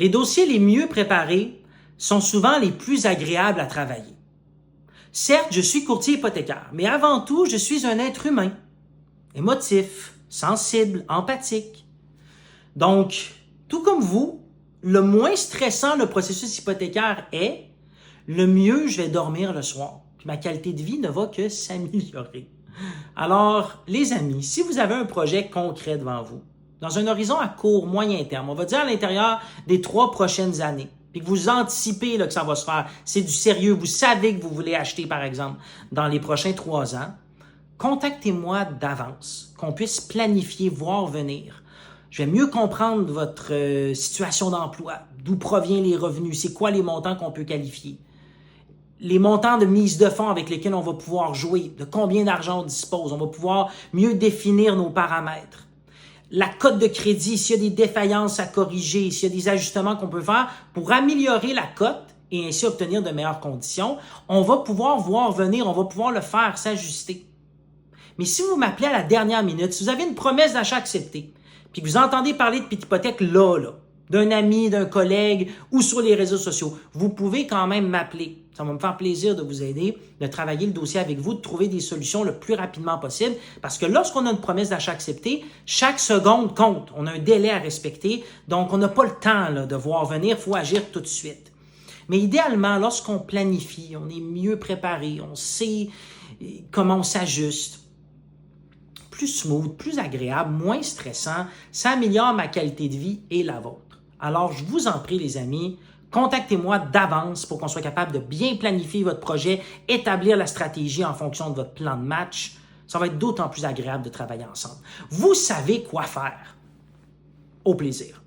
Les dossiers les mieux préparés sont souvent les plus agréables à travailler. Certes, je suis courtier hypothécaire, mais avant tout, je suis un être humain, émotif, sensible, empathique. Donc, tout comme vous, le moins stressant le processus hypothécaire est, le mieux je vais dormir le soir. Puis ma qualité de vie ne va que s'améliorer. Alors, les amis, si vous avez un projet concret devant vous, dans un horizon à court, moyen terme, on va dire à l'intérieur des 3 prochaines années, puis que vous anticipez là, que ça va se faire, c'est du sérieux, vous savez que vous voulez acheter, par exemple, dans les prochains 3 ans, contactez-moi d'avance, qu'on puisse planifier, voir venir. Je vais mieux comprendre votre situation d'emploi, d'où proviennent les revenus, c'est quoi les montants qu'on peut qualifier, les montants de mise de fonds avec lesquels on va pouvoir jouer, de combien d'argent on dispose, on va pouvoir mieux définir nos paramètres. La cote de crédit, s'il y a des défaillances à corriger, s'il y a des ajustements qu'on peut faire pour améliorer la cote et ainsi obtenir de meilleures conditions, on va pouvoir voir venir, on va pouvoir le faire, s'ajuster. Mais si vous m'appelez à la dernière minute, si vous avez une promesse d'achat acceptée, puis que vous entendez parler de hypothèque là, d'un ami, d'un collègue ou sur les réseaux sociaux, vous pouvez quand même m'appeler. Ça va me faire plaisir de vous aider, de travailler le dossier avec vous, de trouver des solutions le plus rapidement possible. Parce que lorsqu'on a une promesse d'achat acceptée, chaque seconde compte. On a un délai à respecter, donc on n'a pas le temps là, de voir venir, il faut agir tout de suite. Mais idéalement, lorsqu'on planifie, on est mieux préparé, on sait comment on s'ajuste. Plus smooth, plus agréable, moins stressant, ça améliore ma qualité de vie et la vôtre. Alors, je vous en prie, les amis, contactez-moi d'avance pour qu'on soit capable de bien planifier votre projet, établir la stratégie en fonction de votre plan de match. Ça va être d'autant plus agréable de travailler ensemble. Vous savez quoi faire. Au plaisir.